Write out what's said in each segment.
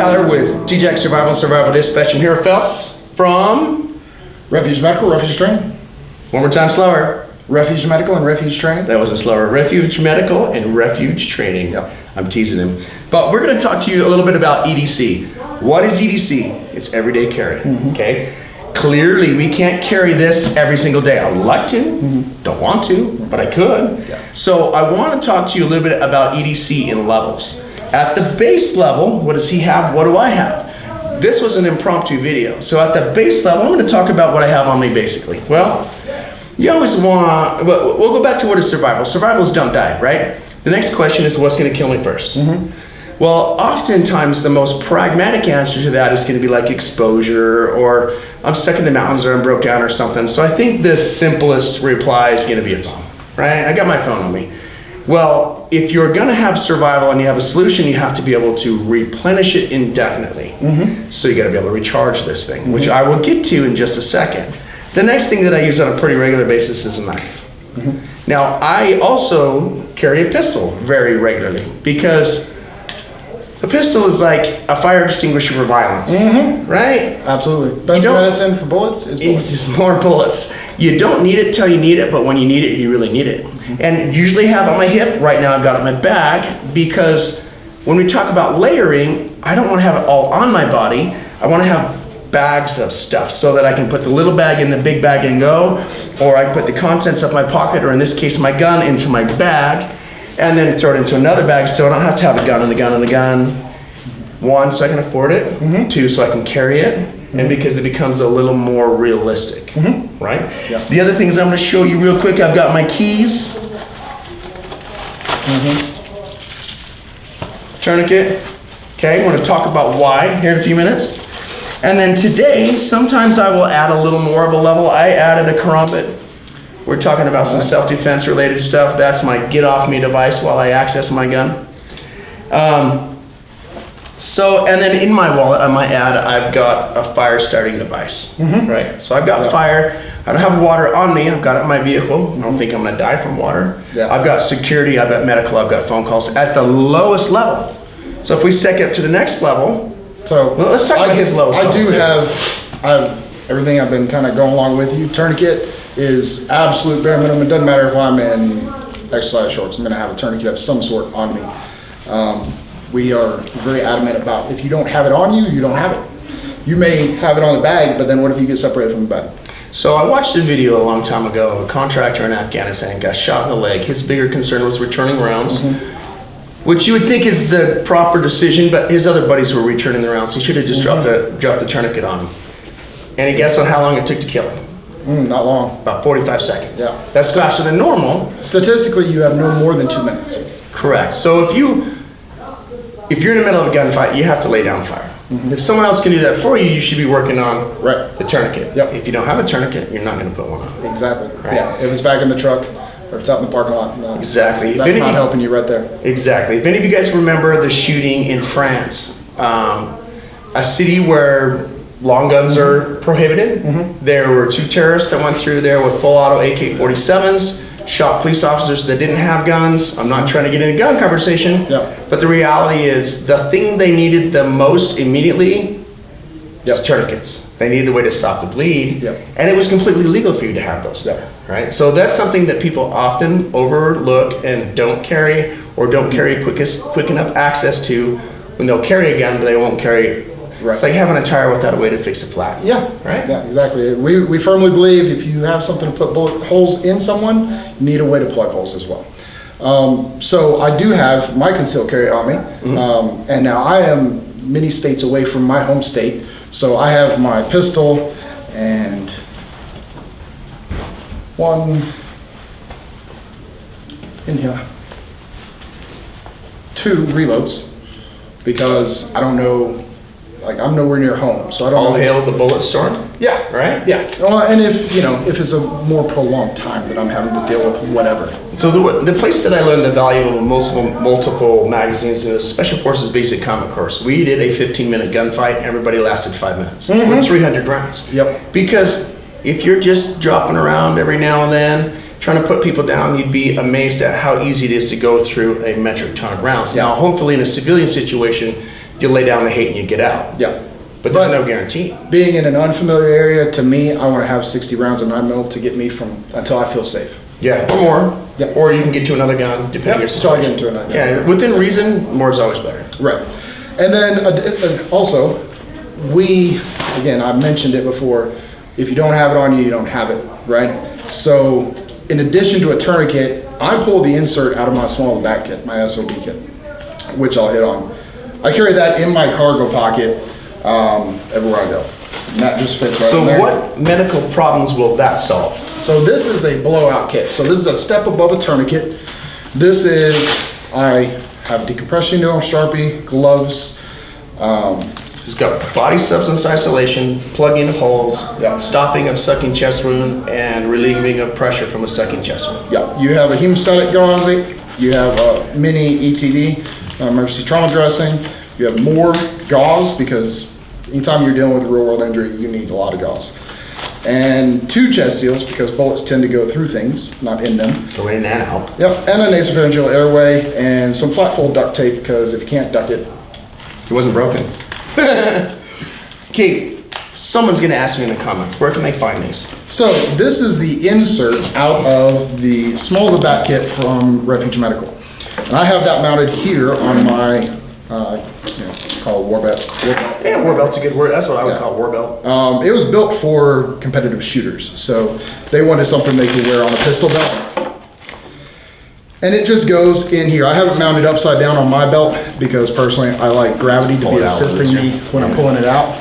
Tyler with TJack Survival Dispatch. I'm here with Phelps from Refuge Medical, Refuge Training. One more time slower. Refuge Medical and Refuge Training. That wasn't slower. Refuge Medical and Refuge Training. Yep. I'm teasing him. But we're going to talk to you a little bit about EDC. What is EDC? It's everyday carry. Okay. Clearly, we can't carry this every single day. I'd like to, don't want to, but I could. Yeah. So I want to talk to you a little bit about EDC in levels. At the base level, what does he have? What do I have? This was an impromptu video. So at the base level, I'm going to talk about what I have on me basically. Well, you always want, we'll go back to what is survival. Survival is don't die, right? The next question is what's going to kill me first? Well, oftentimes the most pragmatic answer to that is going to be like exposure, or I'm stuck in the mountains, or I'm broke down or something. So I think the simplest reply is going to be a phone, right? I got my phone on me. Well, if you're going to have survival and you have a solution, you have to be able to replenish it indefinitely. So you got to be able to recharge this thing, which I will get to in just a second. The next thing that I use on a pretty regular basis is a knife. Now, I also carry a pistol very regularly because a pistol is like a fire extinguisher for violence, right? Absolutely. Best medicine for bullets is bullets. It's just more bullets. You don't need it till you need it, but when you need it, you really need it. And usually have it on my hip. Right now I've got it in my bag because when we talk about layering, I don't want to have it all on my body. I want to have bags of stuff so that I can put the little bag in the big bag and go, or I can put the contents of my pocket, or in this case my gun, into my bag, and then throw it into another bag so I don't have to have a gun and a gun and a gun. One, so I can afford it. Two, so I can carry it. And because it becomes a little more realistic, right? Yeah. The other things I'm going to show you real quick, I've got my keys. Tourniquet. Okay, I'm going to talk about why here in a few minutes. And then today, sometimes I will add a little more of a level. I added a karambit. We're talking about some self-defense related stuff. That's my get off me device while I access my gun. And then in my wallet, I might add, I've got a fire starting device, right? So I've got fire. I don't have water on me. I've got it in my vehicle. I don't think I'm gonna die from water. I've got security, I've got medical, I've got phone calls at the lowest level. So if we step up to the next level, let's talk about his lowest level. I have everything. I've been kind of going along with you. Tourniquet is absolute bare minimum. It doesn't matter if I'm in exercise shorts. I'm gonna have a tourniquet of some sort on me. We are very adamant about if you don't have it on you, you don't have it. You may have it on the bag, but then what if you get separated from the bag? So I watched a video a long time ago of a contractor in Afghanistan got shot in the leg. His bigger concern was returning rounds, which you would think is the proper decision, but his other buddies were returning the rounds. He should have just dropped the tourniquet on him. Any guess on how long it took to kill him? Not long. About 45 seconds. Yeah. That's faster than normal. Statistically, you have no more than 2 minutes. Correct. So if you're in the middle of a gunfight, you have to lay down fire. If someone else can do that for you, you should be working on the tourniquet. If you don't have a tourniquet, you're not going to put one on. Exactly. Right? Yeah. If it's back in the truck or if it's out in the parking lot, no, exactly. That's not helping you right there. Exactly. If any of you guys remember the shooting in France, a city where long guns are prohibited, there were 2 terrorists that went through there with full auto AK-47s. Shot police officers that didn't have guns. I'm not trying to get in a gun conversation, but the reality is the thing they needed the most immediately was tourniquets. They needed a way to stop the bleed, and it was completely legal for you to have those there, right? So that's something that people often overlook and don't carry, or don't carry quick enough access to when they'll carry a gun, but they won't carry. It's like having a tire without a way to fix a flat. Right? Yeah, exactly. We firmly believe if you have something to put bullet holes in someone, you need a way to plug holes as well. So I do have my concealed carry on me, and now I am many states away from my home state, so I have my pistol and one in here, 2 reloads, because I don't know. Like, I'm nowhere near home, so I don't know. All hail the bullet storm? Yeah. Right? Yeah. Well, and if it's a more prolonged time that I'm having to deal with whatever. So the place that I learned the value of multiple magazines is Special Forces Basic Combat Course. We did a 15-minute gunfight. Everybody lasted 5 minutes with 300 rounds. Because if you're just dropping around every now and then, trying to put people down, you'd be amazed at how easy it is to go through a metric ton of rounds. Now, hopefully in a civilian situation, you lay down the hate and you get out. Yeah. But there's no guarantee. Being in an unfamiliar area, to me, I want to have 60 rounds of 9mm to get me from until I feel safe. Yeah, or more. Yeah. Or you can get to another gun, depending on your Until I situation. get into another gun. Yeah, within reason, more is always better. Right. And then also, again, I mentioned it before, if you don't have it on you, you don't have it, right? So in addition to a tourniquet, I pull the insert out of my small back kit, my SOB kit, which I'll hit on. I carry that in my cargo pocket everywhere I go. And that just fits right in there. So what medical problems will that solve? So this is a blowout kit. So this is a step above a tourniquet. This is, I have decompression needle, Sharpie, gloves. It's got body substance isolation, plugging of holes, Yeah. stopping of sucking chest wound, and relieving of pressure from a sucking chest wound. Yeah, you have a hemostatic gauze, you have a mini ETD, emergency trauma dressing, you have more gauze because anytime you're dealing with a real world injury, you need a lot of gauze. And 2 chest seals because bullets tend to go through things, not in them. Go in and out. Yep, and a nasopharyngeal airway and some flat fold duct tape because if you can't duct it. It wasn't broken. Okay, someone's gonna ask me in the comments, where can they find these? So this is the insert out of the small of the back kit from Refuge Medical. And I have that mounted here on my, it's called war belt. Yeah, war belt's a good word. That's what I would Yeah. call war belt. It was built for competitive shooters, so they wanted something they could wear on a pistol belt. And it just goes in here. I have it mounted upside down on my belt because personally I like gravity to Pull be it out assisting with me when I'm pulling it out.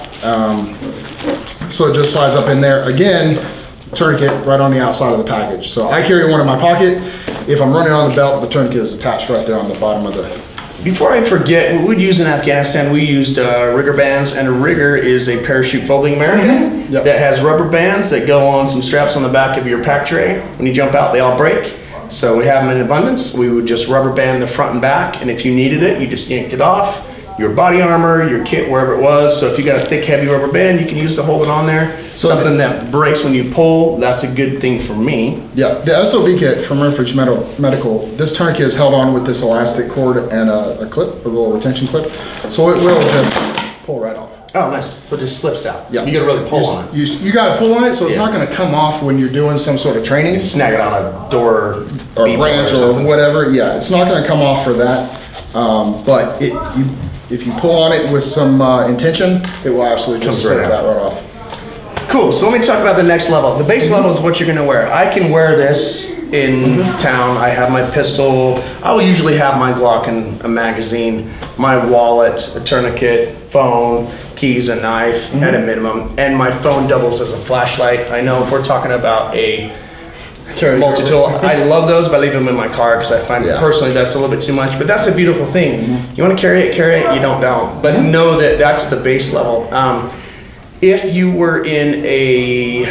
So it just slides up in there. Again, tourniquet right on the outside of the package. So I carry one in my pocket. If I'm running on the belt, the tourniquet is attached right there on the bottom of the. Before I forget, what we'd use in Afghanistan, we used rigger bands, and a rigger is a parachute folding American Yep. that has rubber bands that go on some straps on the back of your pack tray. When you jump out, they all break. So we have them in abundance. We would just rubber band the front and back, and if you needed it, you just yanked it off. Your body armor, your kit, wherever it was. So if you got a thick, heavy rubber band, you can use to hold it on there. So Something that breaks when you pull, that's a good thing for me. Yeah, the SOB kit from Refuge Medical, this tourniquet is held on with this elastic cord and a clip, a little retention clip. So it will just pull right off. Oh, nice. So it just slips out. Yeah. You gotta really pull on it. You gotta pull on it, so it's Yeah. not gonna come off when you're doing some sort of training. Snag it on a door Or beam branch or something. whatever, yeah, it's not gonna come off for that. But if you pull on it with some intention, it will absolutely just Comes set right that right off. Cool, so let me talk about the next level. The base level is what you're gonna wear. I can wear this in town. I have my pistol. I will usually have my Glock and a magazine, my wallet, a tourniquet, phone, keys, a knife at a minimum, and my phone doubles as a flashlight. I know if we're talking about a Carry multi-tool, I love those, but I leave them in my car because I find Yeah. personally that's a little bit too much, but that's a beautiful thing. You wanna carry it, you don't. But know that that's the base level. If you were in a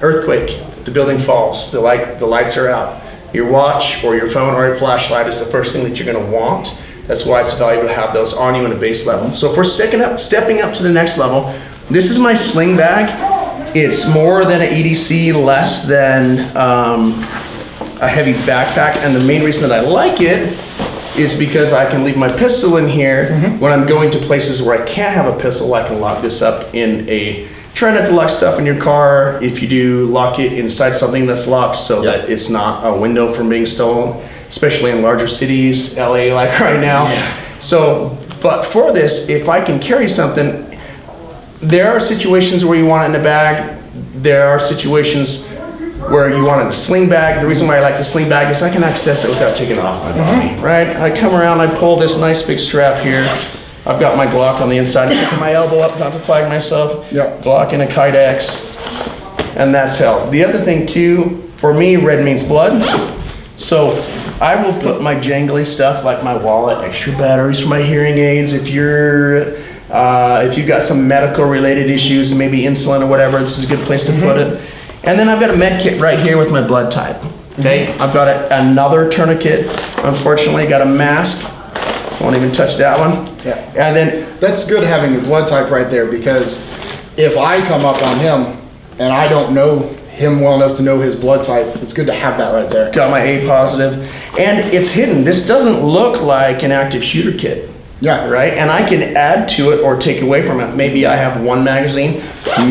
earthquake, the building falls, the lights are out, your watch or your phone or a flashlight is the first thing that you're gonna want. That's why it's valuable to have those on you in a base level. So if we're stepping up to the next level, this is my sling bag. It's more than an EDC, less than a heavy backpack, and the main reason that I like it is because I can leave my pistol in here. When I'm going to places where I can't have a pistol, I can lock this up in a, try not to lock stuff in your car. If you do, lock it inside something that's locked so Yeah. that it's not a window from being stolen, especially in larger cities, LA like right now. So, but for this, if I can carry something, there are situations where you want it in a bag. There are situations where you want it in a sling bag. The reason why I like the sling bag is I can access it without taking it off my body, right? I come around, I pull this nice big strap here. I've got my Glock on the inside. I'm picking my elbow up not to flag myself. Yep. Glock and a Kydex, and that's hell. The other thing too, for me, red means blood. So I will put my jangly stuff like my wallet, extra batteries for my hearing aids. If you've got some medical related issues, maybe insulin or whatever, this is a good place to put it. And then I've got a med kit right here with my blood type. Okay, I've got another tourniquet. Unfortunately, got a mask. Won't even touch that one. Yeah. And then That's good having your blood type right there because if I come up on him and I don't know him well enough to know his blood type, it's good to have that right there. got my A positive, and it's hidden. This doesn't look like an active shooter kit. Yeah. Right? And I can add to it or take away from it. Maybe I have one magazine.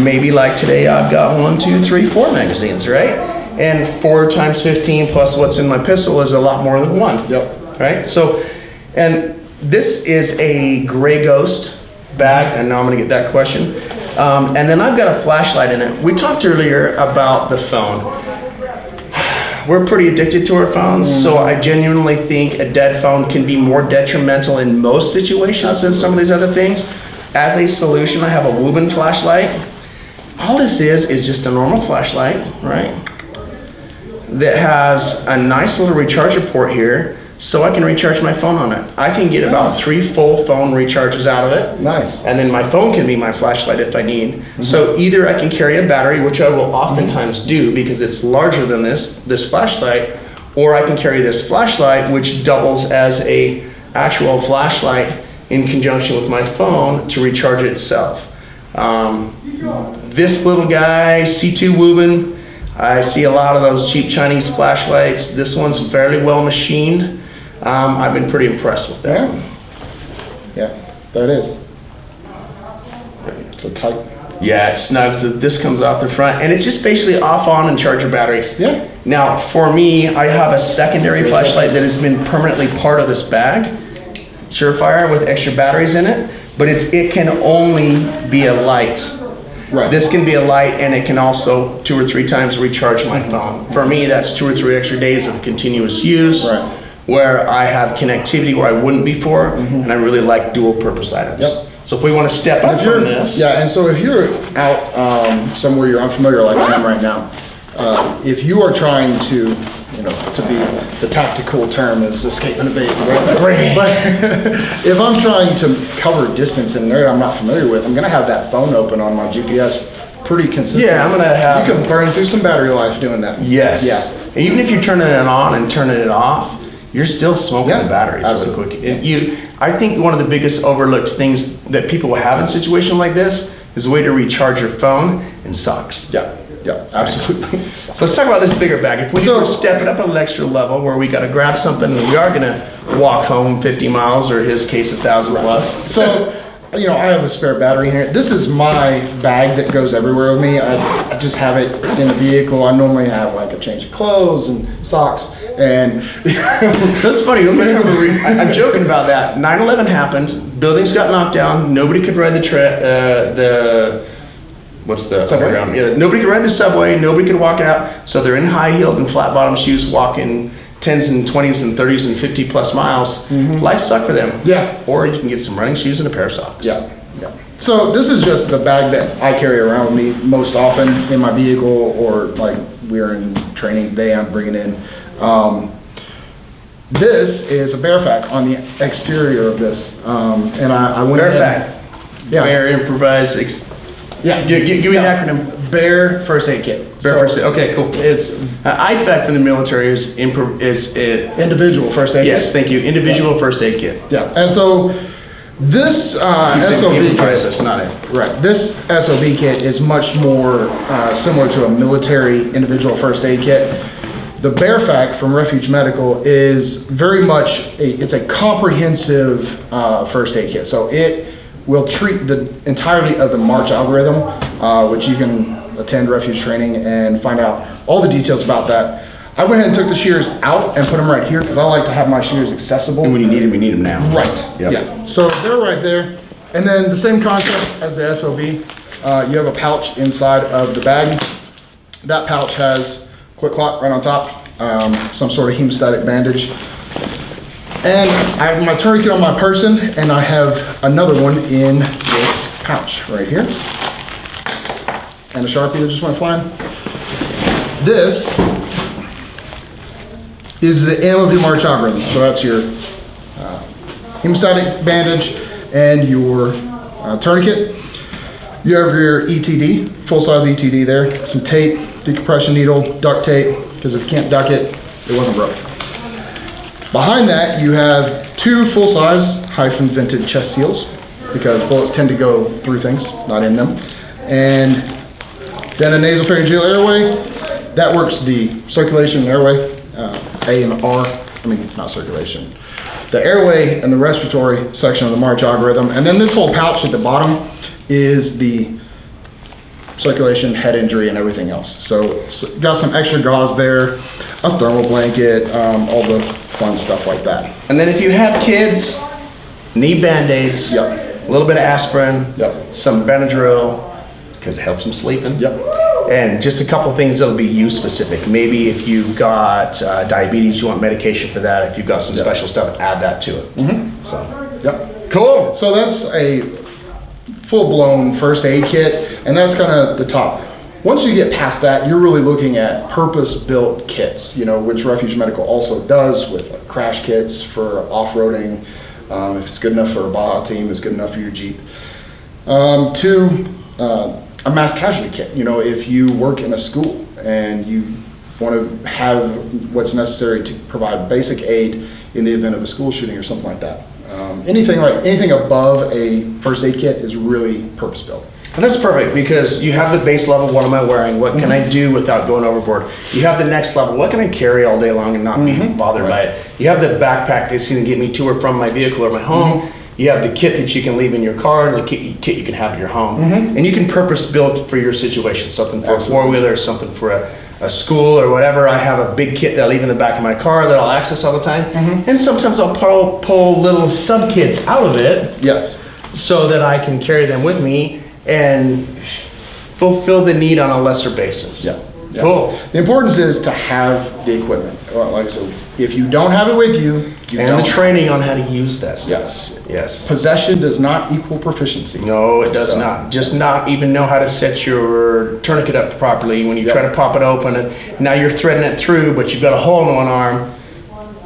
Maybe like today I've got 1, 2, 3, 4 magazines, right? And 4 times 15 plus what's in my pistol is a lot more than 1. Yep. Right? So, and this is a Gray Ghost bag, and now I'm gonna get that question. And then I've got a flashlight in it. We talked earlier about the phone. We're pretty addicted to our phones, so I genuinely think a dead phone can be more detrimental in most situations than some of these other things. As a solution, I have a Wubin flashlight. All this is just a normal flashlight, right? That has a nice little recharger port here, so I can recharge my phone on it. I can get about 3 full phone recharges out of it. Nice. And then my phone can be my flashlight if I need. So either I can carry a battery, which I will oftentimes do because it's larger than this flashlight, or I can carry this flashlight, which doubles as a actual flashlight in conjunction with my phone to recharge it itself. This little guy, C2 Wubin, I see a lot of those cheap Chinese flashlights. This one's fairly well machined. I've been pretty impressed with that. Yeah, there it is. It's a tight. Yeah, it snugs. This comes off the front, and it's just basically off, on, and charge your batteries. Yeah. Now, for me, I have a secondary flashlight that has been permanently part of this bag, Surefire, with extra batteries in it, but it can only be a light. Right. This can be a light, and it can also 2 or 3 times recharge my phone. For me, that's 2 or 3 extra days of continuous use. Right. Where I have connectivity where I wouldn't before, and I really like dual purpose items. Yep. So if we want to step up from this. Yeah, and so if you're out somewhere you're unfamiliar like I am right now, if you are trying to, to be, the tactical term is escaping a bait, right? But if I'm trying to cover distance in an area I'm not familiar with, I'm gonna have that phone open on my GPS pretty consistently. Yeah, I'm gonna have. You can burn through some battery life doing that. Yes. Yeah. Even if you're turning it on and turning it off, you're still smoking the batteries really quick. And I think one of the biggest overlooked things that people have in situations like this is a way to recharge your phone and socks. Yeah, absolutely. So let's talk about this bigger bag. If we need to step it up an extra level where we got to grab something and we are going to walk home 50 miles or in his case 1,000 plus. So, I have a spare battery here. This is my bag that goes everywhere with me. I just have it in the vehicle. I normally have like a change of clothes and socks. And that's funny. I'm joking about that. 9/11 happened. Buildings got knocked down. Nobody could ride what's the subway? Yeah, nobody could ride the subway. Nobody could walk out. So they're in high-heeled and flat-bottom shoes, walking 10s and 20s and 30s and 50 plus miles. Life sucked for them. Yeah. Or you can get some running shoes and a pair of socks. Yeah. So this is just the bag that I carry around with me most often in my vehicle, or like we're in training today, I'm bringing in. This is a Bearfac on the exterior of this, and I went Bearfac. Yeah. Bear improvised. Yeah. Give me the acronym. Bear First Aid Kit. First aid. Okay, cool. It's IFAC from the military is individual first aid kit. Yes, thank you. Individual first aid kit. Yeah, and so this SOB kit, that's not it. right? This SOB kit is much more similar to a military individual first aid kit. The Bearfac from Refuge Medical is very much it's a comprehensive first aid kit. So it will treat the entirety of the March algorithm, which you can attend Refuge training and find out all the details about that. I went ahead and took the shears out and put them right here because I like to have my shears accessible. And when you need them, you need them now. Right. Yep. Yeah. So they're right there. And then the same concept as the SOB. You have a pouch inside of the bag. That pouch has quick clock right on top, some sort of hemostatic bandage. And I have my tourniquet on my person, and I have another one in this pouch right here. And a Sharpie that just went flying. This is the M of your March algorithm. So that's your hemostatic bandage and your tourniquet. You have your ETD, full-size ETD there, some tape, decompression needle, duct tape, because if you can't duck it, it wasn't broke. Behind that, you have 2 full-size hyphen vented chest seals, because bullets tend to go through things, not in them. And then a nasopharyngeal airway. That works the circulation and airway, A and R not circulation, the airway and the respiratory section of the March algorithm. And then this whole pouch at the bottom is the circulation, head injury, and everything else. So got some extra gauze there, a thermal blanket, all the fun stuff like that. And then if you have kids, need Band-Aids, Yep. a little bit of aspirin, Yep. some Benadryl, because it helps them sleeping. Yep. And just a couple things that'll be use specific. Maybe if you've got diabetes, you want medication for that. If you've got some special stuff, add that to it. So, Yep. cool. So that's a full-blown first aid kit, and that's kind of the top. Once you get past that, you're really looking at purpose-built kits, which Refuge Medical also does with crash kits for off-roading. If it's good enough for a Baja team, it's good enough for your Jeep. A mass casualty kit. If you work in a school and you want to have what's necessary to provide basic aid in the event of a school shooting or something like that. Anything above a first aid kit is really purpose-built. And that's perfect because you have the base level, what am I wearing? What can I do without going overboard? You have the next level, what can I carry all day long and not be bothered by it? You have the backpack that's going to get me to or from my vehicle or my home. You have the kit that you can leave in your car and the kit you can have in your home. And you can purpose build for your situation, something for a four-wheeler, something for a school or whatever. I have a big kit that I leave in the back of my car that I'll access all the time. And sometimes I'll pull little sub-kits out of it. Yes. So that I can carry them with me and fulfill the need on a lesser basis. Yeah. Cool. The importance is to have the equipment. Well, like I said, if you don't have it with you, and the training on how to use that stuff. Yes. Yes. Possession does not equal proficiency. No, it does not. Just not even know how to set your tourniquet up properly when you try to pop it open and now you're threading it through, but you've got a hole in one arm,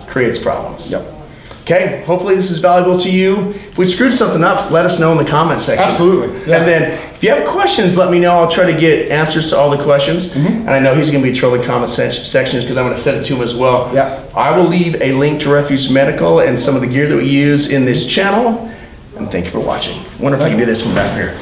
creates problems. Yep. Okay, hopefully this is valuable to you. If we screwed something up, let us know in the comment section. Absolutely. Yeah. And then if you have questions, let me know. I'll try to get answers to all the questions. And I know he's going to be trolling comment sections because I'm going to send it to him as well. Yeah. I will leave a link to Refuge Medical and some of the gear that we use in this channel. And thank you for watching. I wonder if I can do this from back here.